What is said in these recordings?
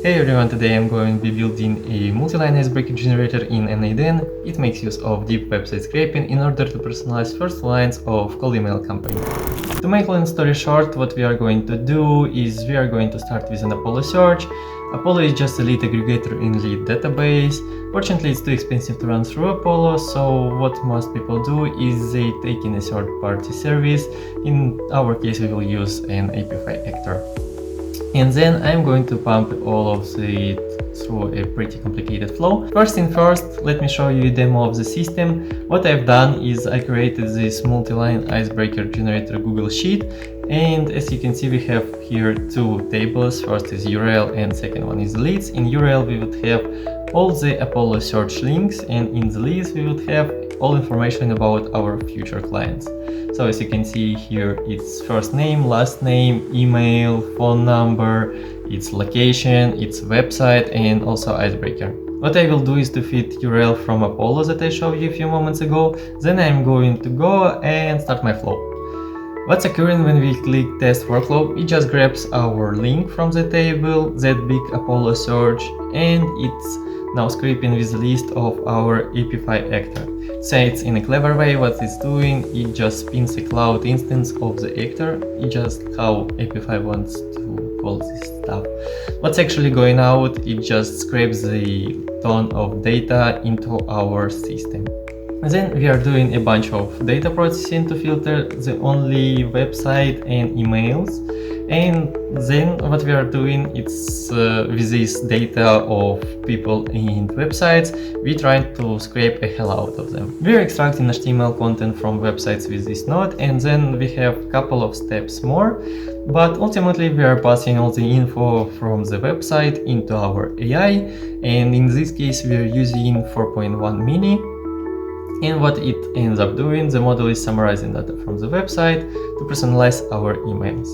Hey everyone, today I'm going to be building a multi-line icebreaker generator in n8n. It makes use of deep website scraping in order to personalize first lines of cold email campaign. To make long story short, what we are going to do is we are going to start with an Apollo search. Apollo is just a lead aggregator in lead database. Fortunately, it's too expensive to run through Apollo, so what most people do is they take in a third-party service. In our case, we will use an API actor. And then I'm going to pump all of it through a pretty complicated flow. First thing first, let me show you a demo of the system. What I've done is I created this multi-line icebreaker generator Google Sheet, and as you can see, we have here two tables. First is URL and second one is leads. In URL we would have all the Apollo search links, and in the leads we would have all information about our future clients. So as you can see here, it's first name, last name, email, phone number, its location, its website, and also icebreaker. What I will do is to feed URL from Apollo that I showed you a few moments ago. Then I'm going to go and start my flow. What's occurring when we click test workflow? It just grabs our link from the table, that big Apollo search, and it's now scraping with the list of our API actor. Say it's in a clever way. What it's doing, it just spins a cloud instance of the actor. It's just how API wants to call this stuff. What's actually going out, it just scrapes the ton of data into our system. Then we are doing a bunch of data processing to filter the only website and emails. And then what we are doing, it's with this data of people and websites, we try to scrape a hell out of them. We are extracting HTML content from websites with this node, and then we have a couple of steps more. But ultimately we are passing all the info from the website into our AI, and in this case we are using 4.1 mini. And what it ends up doing, the model is summarizing data from the website to personalize our emails.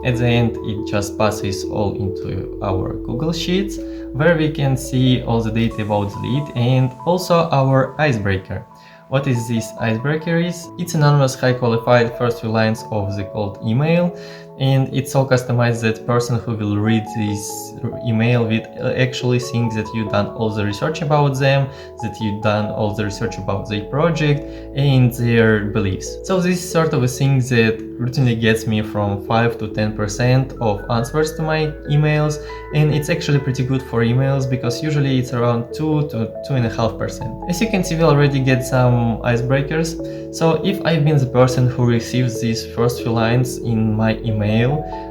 At the end, it just passes all into our Google Sheets, where we can see all the data about the lead and also our icebreaker. What is this icebreaker is? It's anonymous, high qualified first few lines of the cold email, and it's all customized that person who will read this email will actually think that you've done all the research about them, that you've done all the research about their project and their beliefs. So this is sort of a thing that routinely gets me from 5 to 10% of answers to my emails, and it's actually pretty good for emails because usually it's around 2 to 2.5%. As you can see, we already get some icebreakers. So if I've been the person who receives these first few lines in my email,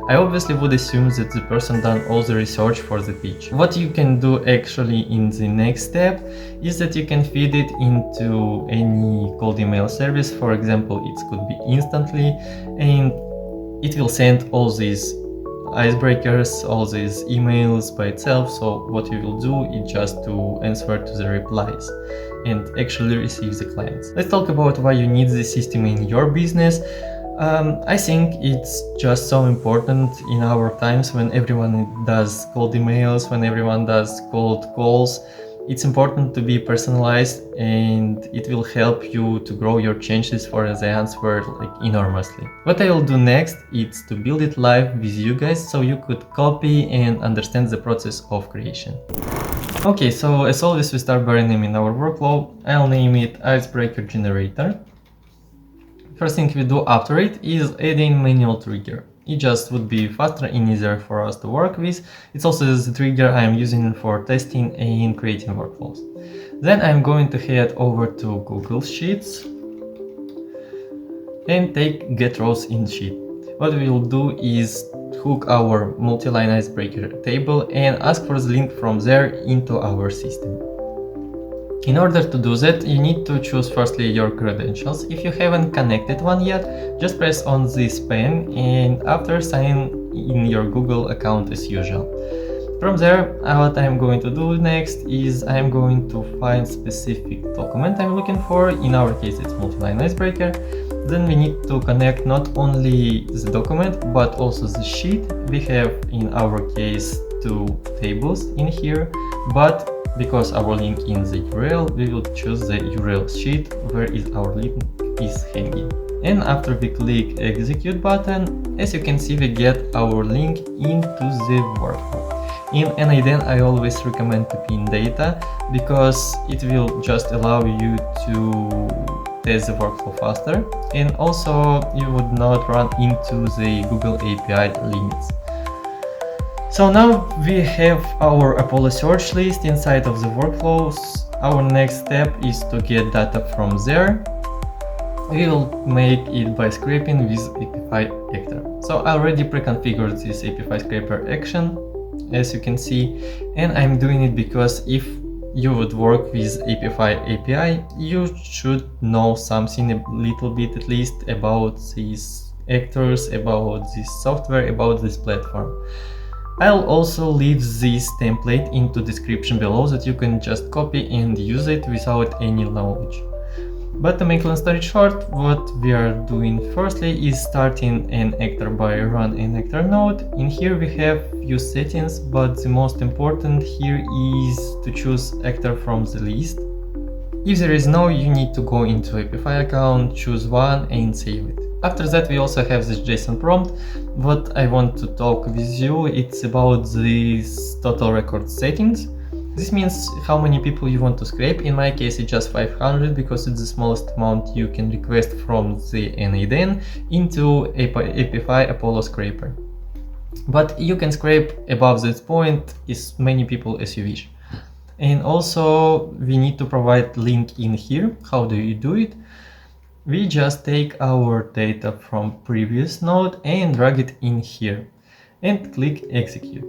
I obviously would assume that the person done all the research for the pitch. What you can do actually in the next step is that you can feed it into any cold email service. For example, it could be Instantly, and it will send all these icebreakers, all these emails by itself. So what you will do is just to answer to the replies and actually receive the clients. Let's talk about why you need this system in your business. I think it's just so important in our times when everyone does cold emails, when everyone does cold calls. It's important to be personalized, and it will help you to grow your chances for the answer enormously. What I will do next is to build it live with you guys so you could copy and understand the process of creation. Okay, so as always we start by renaming our workflow. I'll name it Icebreaker Generator. First thing we do after it is adding manual trigger. It just would be faster and easier for us to work with. It's also the trigger I am using for testing and creating workflows. Then I'm going to head over to Google Sheets and take get rows in sheet. What we will do is hook our multi-line icebreaker table and ask for the link from there into our system. In order to do that, you need to choose firstly your credentials. If you haven't connected one yet, just press on this pen and after sign in your Google account as usual. From there, what I'm going to do next is I'm going to find specific document I'm looking for. In our case, it's multi-line icebreaker. Then we need to connect not only the document, but also the sheet. We have, in our case, two tables in here, but because our link in the URL, we will choose the URL sheet where our link is hanging. And after we click execute button, as you can see, we get our link into the workflow. In NIDN I always recommend to pin data because it will just allow you to test the workflow faster, and also you would not run into the Google API limits. So now we have our Apollo search list inside of the workflows. Our next step is to get data from there. We will make it by scraping with Apify Actor. So I already pre-configured this Apify scraper action, as you can see, and I'm doing it because if you would work with Apify API, you should know something a little bit at least about these actors, about this software, about this platform. I'll also leave this template into description below that you can just copy and use it without any knowledge. But to make long story short, what we are doing firstly is starting an actor by run an actor node. In here we have few settings, but the most important here is to choose actor from the list. If there is no, you need to go into Apify account, choose one and save it. After that we also have this JSON prompt. What I want to talk with you, it's about these total record settings. This means how many people you want to scrape. In my case it's just 500 because it's the smallest amount you can request from the NIDN into Apify Apollo scraper. But you can scrape above this point as many people as you wish. And also we need to provide link in here. How do you do it? We just take our data from previous node and drag it in here and click execute.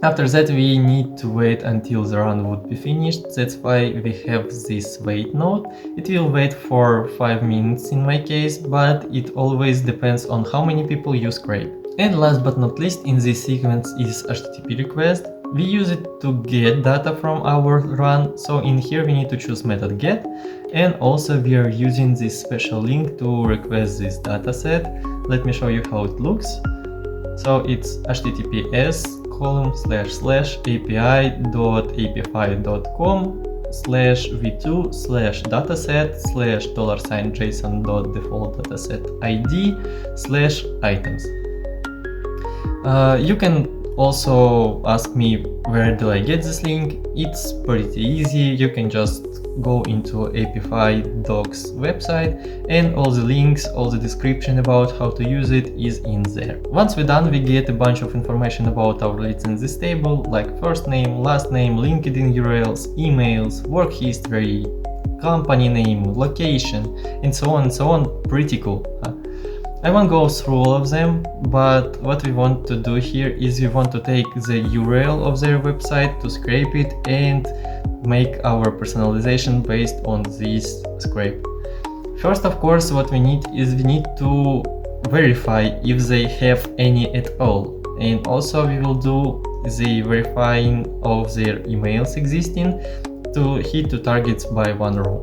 After that we need to wait until the run would be finished. That's why we have this wait node. It will wait for 5 minutes in my case, but it always depends on how many people you scrape. And last but not least in this sequence is HTTP request. We use it to get data from our run, so in here we need to choose method get, and also we are using this special link to request this dataset. Let me show you how it looks. So it's https://api.apify.com/v2/dataset/$sign.json.default-id/items. You can also ask me where do I get this link. It's pretty easy. You can just go into Apify docs website and all the links, all the description about how to use it is in there. Once we're done, we get a bunch of information about our leads in this table, like first name, last name, LinkedIn URLs, emails, work history, company name, location, and so on and so on. Pretty cool, huh? I won't go through all of them, but what we want to do here is we want to take the URL of their website to scrape it and make our personalization based on this scrape. First, of course, what we need is we need to verify if they have any at all, and also we will do the verifying of their emails existing to hit two targets by one row.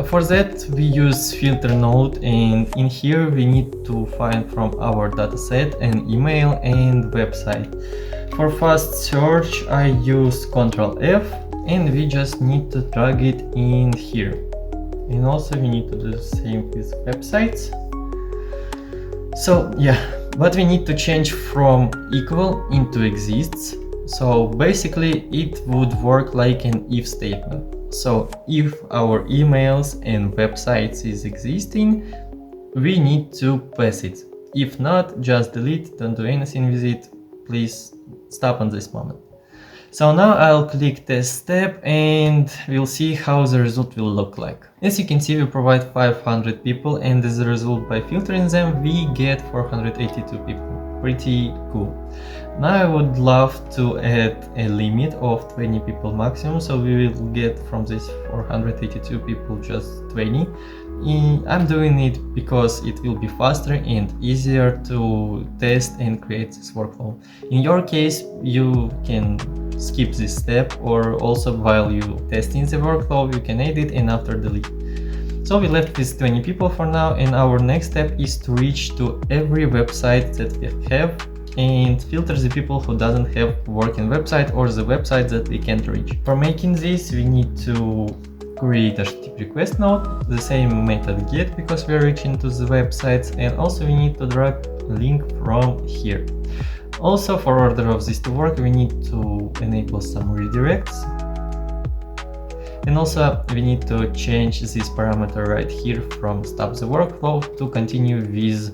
For that we use filter node, and in here we need to find from our dataset an email and website. For fast search I use Ctrl F, and we just need to drag it in here. And also we need to do the same with websites. So yeah, but we need to change from equal into exists. So basically it would work like an if statement. So if our emails and websites is existing, we need to pass it. If not, just delete, don't do anything with it. Please stop on this moment. So now I'll click test step and we'll see how the result will look like. As you can see, we provide 500 people, and as a result, by filtering them, we get 482 people. Pretty cool. Now I would love to add a limit of 20 people maximum, so we will get from this 482 people just 20. I'm doing it because it will be faster and easier to test and create this workflow. In your case, you can skip this step, or also while you testing the workflow, you can edit and after delete. So we left with 20 people for now, and our next step is to reach to every website that we have and filter the people who doesn't have working website or the website that we can't reach. For making this, we need to create a HTTP request node, the same method get because we are reaching to the websites, and also we need to drag a link from here. Also, for order of this to work, we need to enable some redirects. And also we need to change this parameter right here from stop the workflow to continue with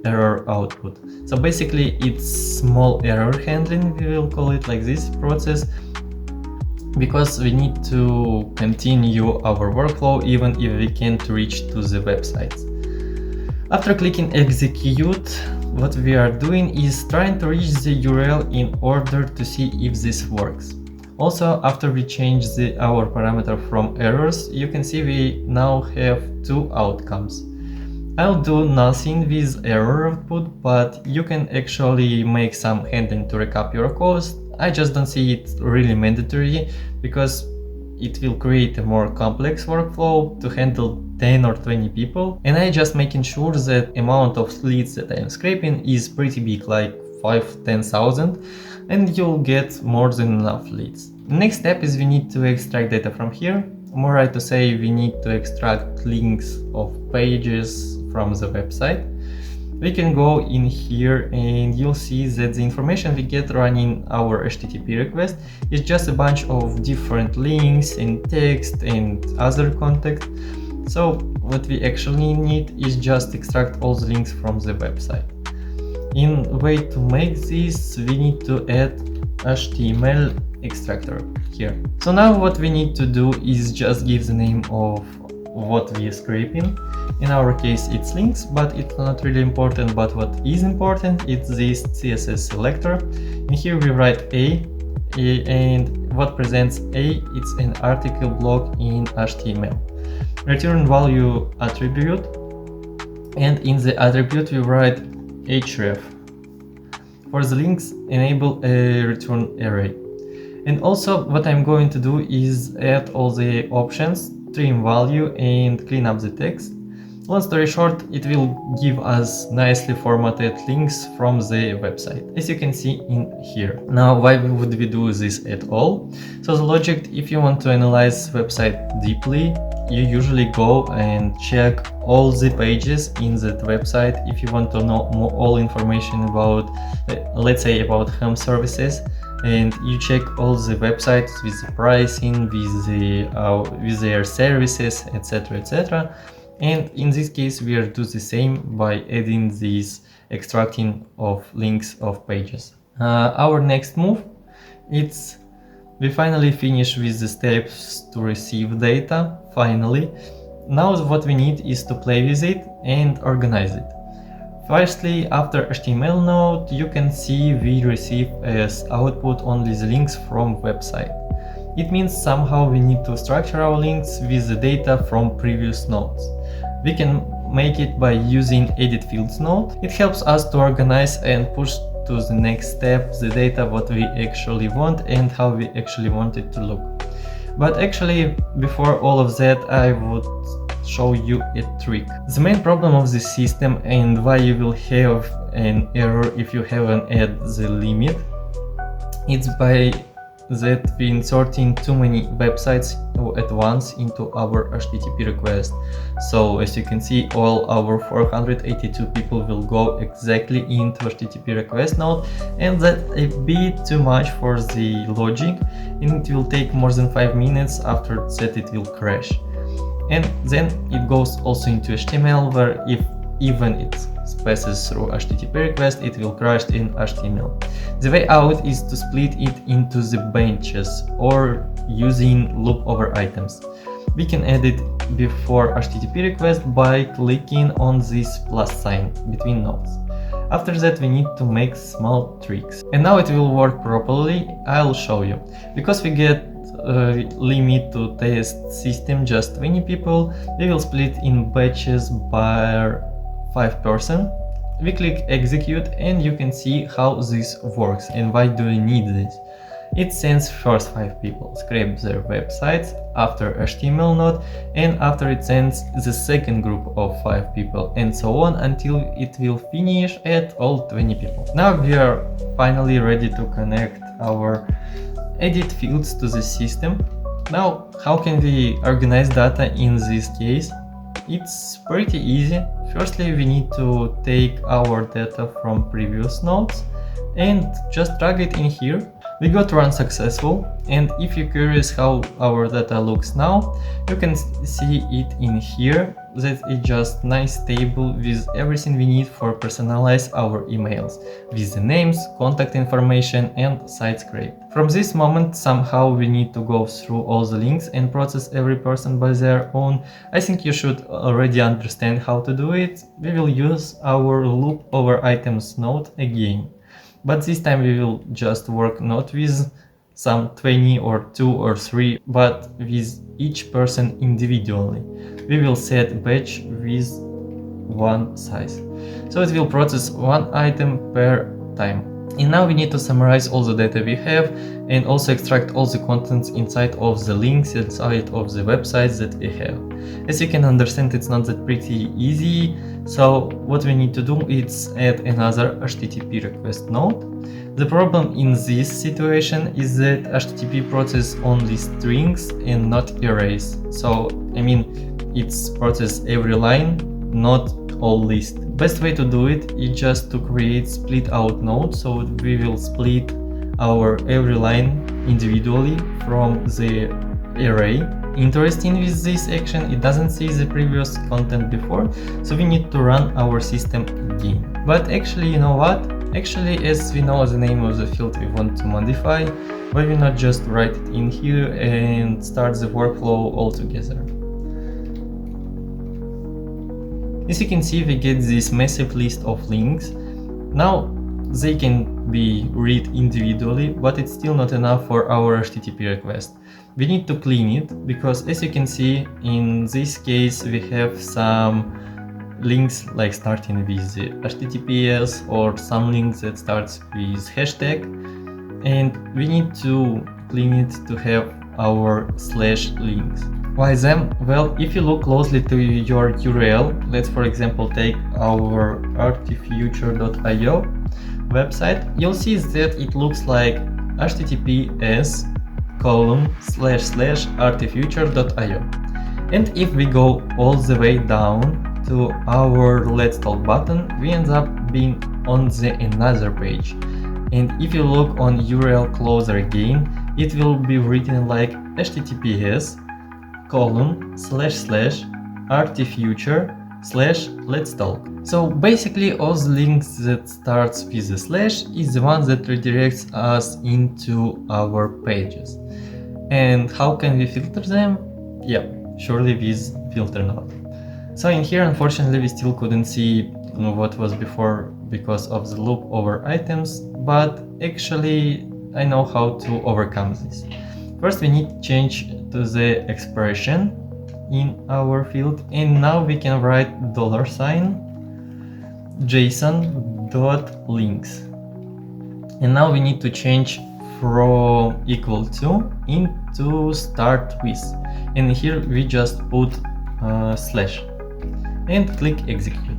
error output. So basically it's small error handling, we will call it like this process, because we need to continue our workflow even if we can't reach to the website. After clicking execute, what we are doing is trying to reach the URL in order to see if this works. Also, after we change our parameter from errors, you can see we now have two outcomes. I'll do nothing with error output, but you can actually make some handling to recap your cost. I just don't see it really mandatory, because it will create a more complex workflow to handle 10 or 20 people, and I just making sure that amount of leads that I'm scraping is pretty big, like 5-10,000, and you'll get more than enough leads. Next step is we need to extract data from here. More right to say, we need to extract links of pages from the website. We can go in here and you'll see that the information we get running our HTTP request is just a bunch of different links and text and other content. So what we actually need is just extract all the links from the website. In way to make this, we need to add HTML extractor here. So now what we need to do is just give the name of what we are scraping. In our case it's links, but it's not really important. But what is important is this CSS selector. In here we write A, and what presents A, it's an article block in HTML. Return value attribute, and in the attribute we write href. For the links, enable a return array. And also what I'm going to do is add all the options, trim value, and clean up the text. Long story short, it will give us nicely formatted links from the website, as you can see in here. Now, why would we do this at all? So the logic, if you want to analyze website deeply, you usually go and check all the pages in that website. If you want to know all information about, let's say, about home services, and you check all the websites with the pricing, with their services, etc., etc. And in this case, we are do the same by adding this extracting of links of pages. Our next move, it's we finally finish with the steps to receive data. Finally, now what we need is to play with it and organize it. Firstly, after HTML node, you can see we receive as output only the links from website. It means somehow we need to structure our links with the data from previous nodes. We can make it by using edit fields node. It helps us to organize and push to the next step the data what we actually want and how we actually want it to look. But actually, before all of that, I would show you a trick. The main problem of this system and why you will have an error if you haven't added the limit, it's by that we inserting too many websites at once into our HTTP request. So as you can see, all our 482 people will go exactly into HTTP request node, and that's a bit too much for the logic, and it will take more than 5 minutes. After that it will crash. And then it goes also into HTML, where if even it passes through HTTP request, it will crash in HTML. The way out is to split it into the benches or using loop over items. We can add it before HTTP request by clicking on this plus sign between nodes. After that, we need to make small tricks. And now it will work properly. I'll show you. Because we get limit to test system just 20 people, we will split in batches by 5%. We click execute and you can see how this works and why do we need this. It sends first 5 people, scrape their websites after HTML node, and after it sends the second group of 5 people, and so on until it will finish at all 20 people. Now we are finally ready to connect our edit fields to the system. Now, how can we organize data in this case? It's pretty easy. Firstly, we need to take our data from previous nodes and just drag it in here. We got run successful, and if you're curious how our data looks now, you can see it in here, that it's just nice table with everything we need for personalize our emails, with the names, contact information and site scrape. From this moment, somehow we need to go through all the links and process every person by their own. I think you should already understand how to do it. We will use our loop over items node again. But this time we will just work not with some 20 or 2 or 3, but with each person individually. We will set batch with one size. So it will process one item per time. And now we need to summarize all the data we have and also extract all the contents inside of the links inside of the websites that we have. As you can understand, it's not that pretty easy. So what we need to do is add another HTTP request node. The problem in this situation is that HTTP process only strings and not arrays. So I mean, it's process every line, not all list. Best way to do it is just to create split out node, so we will split our every line individually from the array. Interesting with this action, it doesn't see the previous content before, so we need to run our system again. But actually, you know what? Actually, as we know the name of the field we want to modify, why we not just write it in here and start the workflow altogether? As you can see, we get this massive list of links. Now they can be read individually, but it's still not enough for our HTTP request. We need to clean it, because as you can see, in this case we have some links like starting with the HTTPS or some links that starts with hashtag, and we need to clean it to have our slash links. Why them? Well, if you look closely to your URL, let's for example take our artifuture.io website, you'll see that it looks like https://artifuture.io. And if we go all the way down to our Let's Talk button, we end up being on the another page. And if you look on URL closer again, it will be written like https://artifuture/let's talk. So basically all the links that starts with a slash is the one that redirects us into our pages. And how can we filter them? Yeah, surely with filter node. So in here, unfortunately, we still couldn't see what was before because of the loop over items, but actually I know how to overcome this. First, we need to change to the expression in our field, and now we can write $JSON.links. And now we need to change from equal to into start with, and here we just put slash and click execute.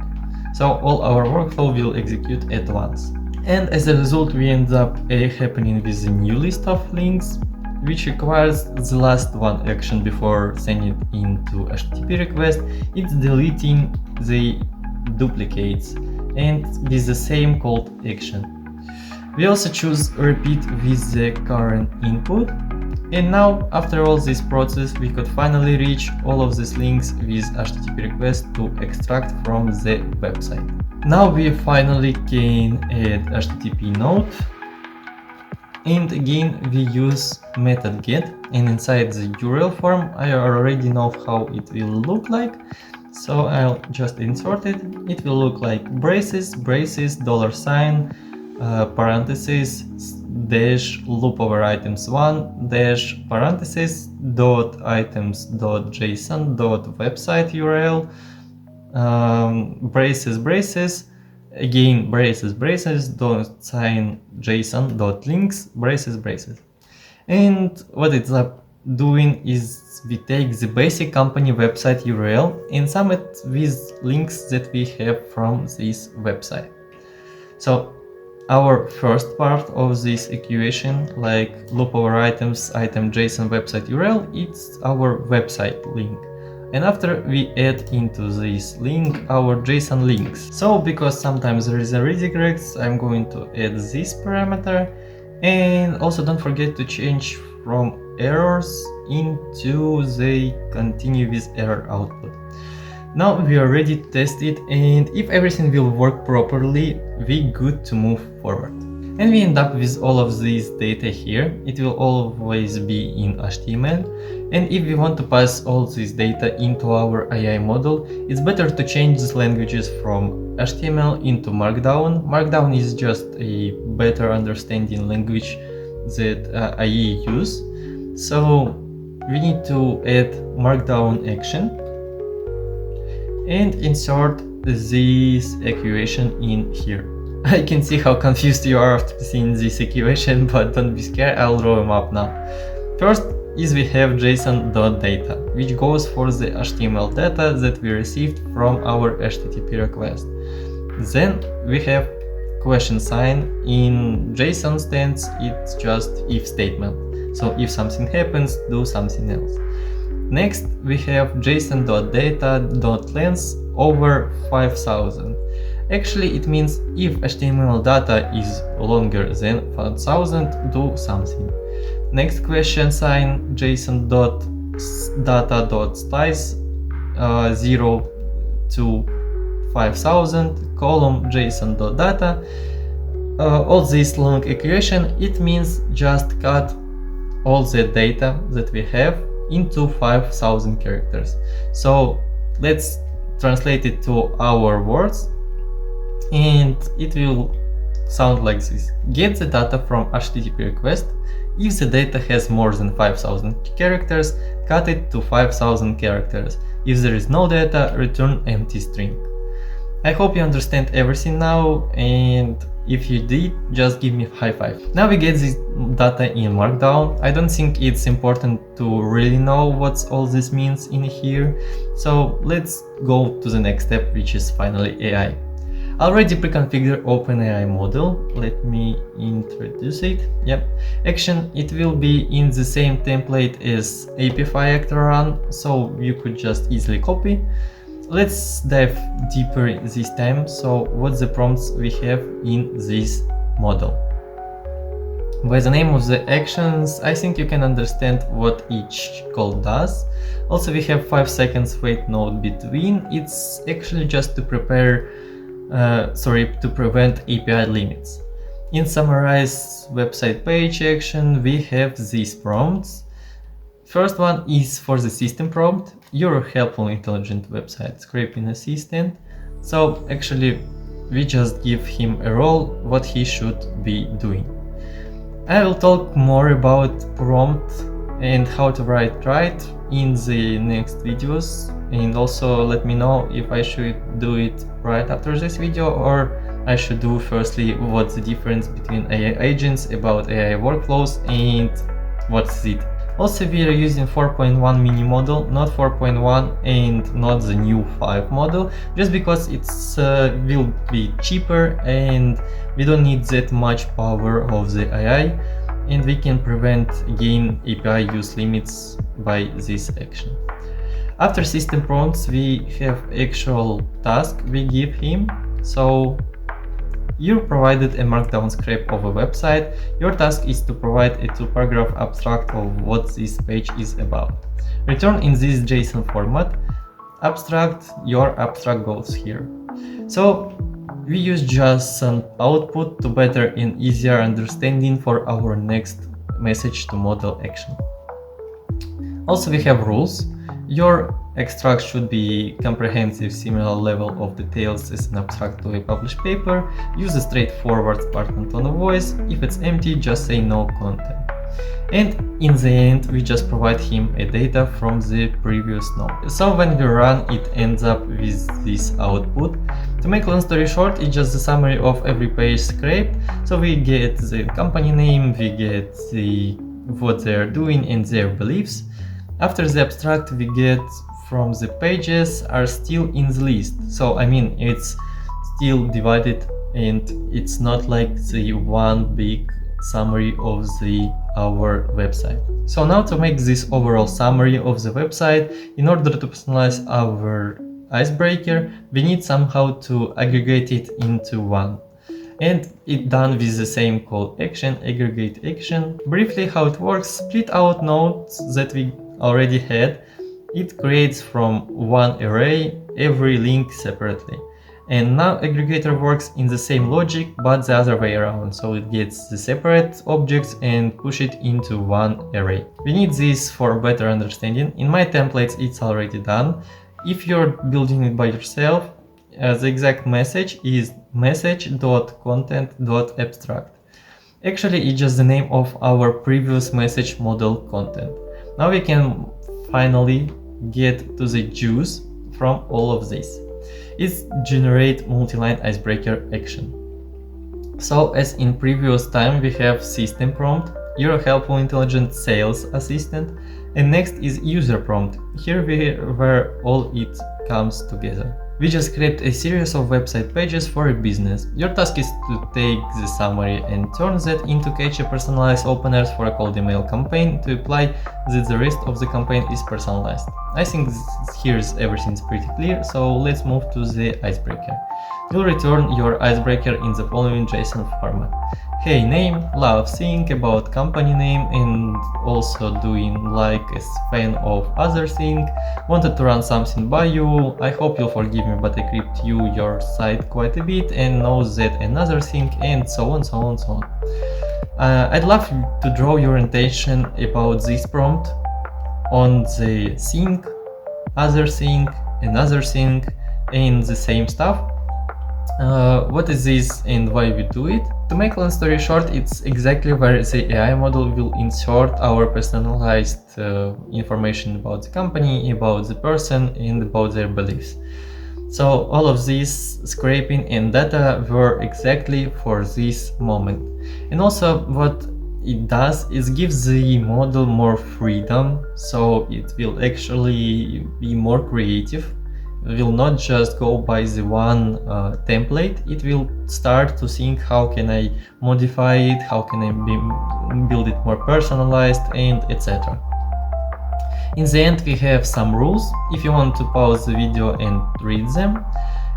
So all our workflow will execute at once. And as a result, we end up happening with a new list of links, which requires the last one action before sending it into HTTP request. It's deleting the duplicates and with the same called action. We also choose repeat with the current input. And now, after all this process, we could finally reach all of these links with HTTP request to extract from the website. Now we finally can add HTTP node. And again, we use method get, and inside the URL form, I already know how it will look like. So I'll just insert it. It will look like braces, $, parentheses, dash loop over items 1 dash parentheses dot items dot json dot website URL, braces again braces dot sign json dot links braces. And what it's up doing is we take the basic company website URL and sum it with links that we have from this website. So our first part of this equation, like loop over items, item JSON website URL, it's our website link. And after we add into this link our JSON links. So because sometimes there is a redirects, I'm going to add this parameter. And also don't forget to change from errors into the continue with error output. Now we are ready to test it, and if everything will work properly, we good to move forward. And we end up with all of this data here. It will always be in HTML. And if we want to pass all this data into our AI model, it's better to change the languages from HTML into Markdown. Markdown is just a better understanding language that AI use. So we need to add Markdown action and insert this equation in here. I can see how confused you are after seeing this equation, but don't be scared, I'll draw them up now. First is we have json.data, which goes for the HTML data that we received from our HTTP request. Then we have question sign. In JSON stance, it's just if statement. So if something happens, do something else. Next, we have json.data.length over 5000. Actually, it means if HTML data is longer than 5000, do something. Next question sign, json.data.size 0 to 5000, column json.data. All this long equation, it means just cut all the data that we have into 5000 characters. So let's translate it to our words, and it will sound like this. Get the data from HTTP request. If the data has more than 5000 characters, cut it to 5000 characters. If there is no data, return empty string. I hope you understand everything now, and if you did, just give me a high five. Now we get this data in Markdown. I don't think it's important to really know what all this means in here. So let's go to the next step, which is finally AI. Already pre-configured OpenAI model. Let me introduce it. Yep. Action, it will be in the same template as API actor run, so you could just easily copy. Let's dive deeper this time. So what the prompts we have in this model. By the name of the actions, I think you can understand what each call does. Also, we have 5 seconds wait node between. It's actually just to prevent API limits. In summarize website page action, we have these prompts. First one is for the system prompt, your helpful intelligent website scraping assistant. So actually we just give him a role, what he should be doing. I will talk more about prompt and how to write right in the next videos, and also let me know if I should do it right after this video, or I should do firstly what's the difference between AI agents, about AI workflows, and what's it. Also, we are using 4.1 mini model, not 4.1 and not the new 5 model, just because it's will be cheaper and we don't need that much power of the AI, and we can prevent again API use limits by this action. After system prompts, we have actual task we give him. So you provided a markdown scrape of a website. Your task is to provide a 2-paragraph abstract of what this page is about. Return in this JSON format. Abstract, your abstract goes here. So we use JSON output to better and easier understanding for our next message to model action. Also, we have rules. Your extract should be comprehensive, similar level of details as an abstract to a published paper. Use a straightforward Spartan tone of voice. If it's empty, just say no content. And in the end, we just provide him a data from the previous node. So when we run, it ends up with this output. To make long story short, it's just the summary of every page scraped. So we get the company name, we get what they're doing and their beliefs. After the abstract, we get from the pages are still in the list. So I mean, it's still divided and it's not like the one big summary of the our website. So now to make this overall summary of the website, in order to personalize our icebreaker, we need somehow to aggregate it into one. And it done with the same call action, aggregate action. Briefly how it works: split out nodes that we already had. It creates from one array every link separately. And now aggregator works in the same logic, but the other way around. So it gets the separate objects and push it into one array. We need this for better understanding. In my templates, it's already done. If you're building it by yourself, the exact message is message.content.abstract. Actually, it's just the name of our previous message model content. Now we can finally get to the juice from all of this. It's generate multi-line icebreaker action. So as in previous time, we have system prompt, your helpful intelligent sales assistant, and next is user prompt. Here where all it comes together. We just create a series of website pages for a business. Your task is to take the summary and turn that into catchy personalized openers for a cold email campaign to apply that the rest of the campaign is personalized. I think here's everything's pretty clear, so let's move to the icebreaker. You'll return your icebreaker in the following JSON format. Hey name, love think about company name and also doing like a fan of other thing. Wanted to run something by you. I hope you'll forgive me, but I creeped your site quite a bit and know that another thing, and so on, so on, so on. I'd love to draw your attention about this prompt on the thing, other thing, another thing, and the same stuff. What is this and why we do it? To make long story short, it's exactly where the AI model will insert our personalized information about the company, about the person, and about their beliefs. So all of this scraping and data were exactly for this moment. And also what it does is gives the model more freedom, so it will actually be more creative. It will not just go by the one template. It will start to think, how can I modify it, how can I build it more personalized, and etc. In the end, we have some rules if you want to pause the video and read them.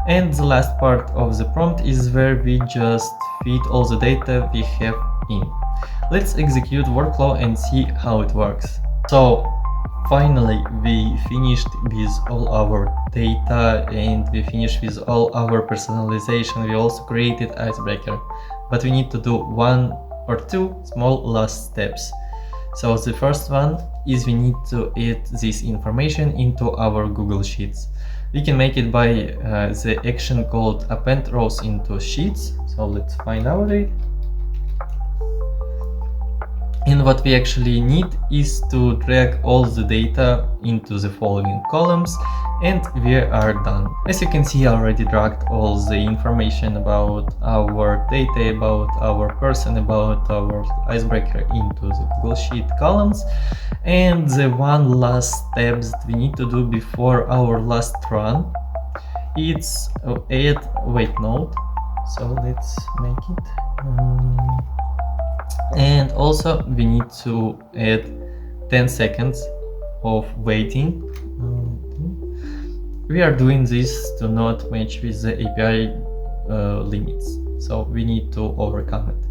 And the last part of the prompt is where we just feed all the data we have in. Let's execute workflow and see how it works. So finally, we finished with all our data and we finished with all our personalization. We also created icebreaker, but we need to do one or two small last steps. So the first one is we need to add this information into our Google Sheets. We can make it by the action called append rows into sheets. So let's find out it. And what we actually need is to drag all the data into the following columns, and we are done. As you can see, I already dragged all the information about our data, about our person, about our icebreaker into the Google Sheet columns. And the one last step that we need to do before our last run, it's add wait node. So let's make it. And also we need to add 10 seconds of waiting. We are doing this to not match with the API limits, so we need to overcome it.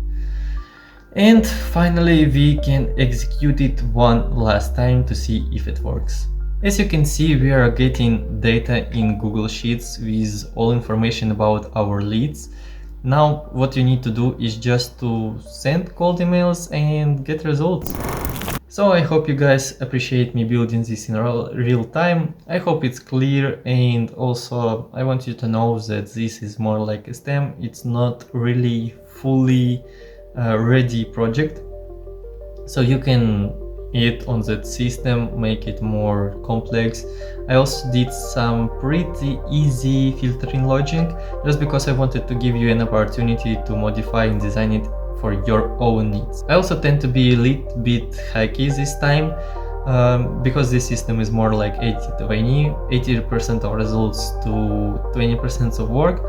And finally, we can execute it one last time to see if it works. As you can see, we are getting data in Google Sheets with all information about our leads. Now what you need to do is just to send cold emails and get results. So I hope you guys appreciate me building this in real time. I hope it's clear, and also I want you to know that this is more like a STEM. It's not really fully ready project. So you can it on that system, make it more complex. I also did some pretty easy filtering logic just because I wanted to give you an opportunity to modify and design it for your own needs. I also tend to be a little bit hacky this time because this system is more like 80-20, 80% of results to 20% of work.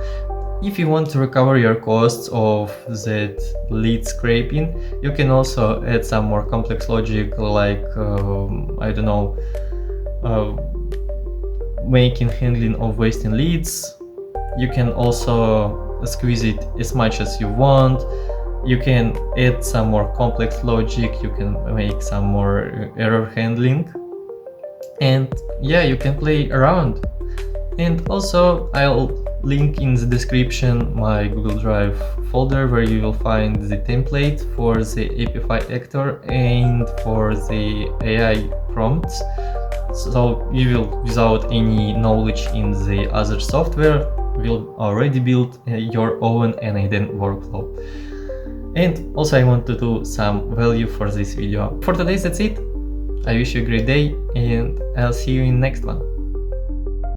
If you want to recover your costs of that lead scraping, you can also add some more complex logic, like I don't know, making handling of wasting leads. You can also squeeze it as much as you want. You can add some more complex logic, you can make some more error handling, and yeah, you can play around. And also I'll link in the description my Google Drive folder where you will find the template for the Apify actor and for the AI prompts. So you will, without any knowledge in the other software, will already build your own N8N workflow. And also I want to do some value for this video. For today that's it. I wish you a great day and I'll see you in next one.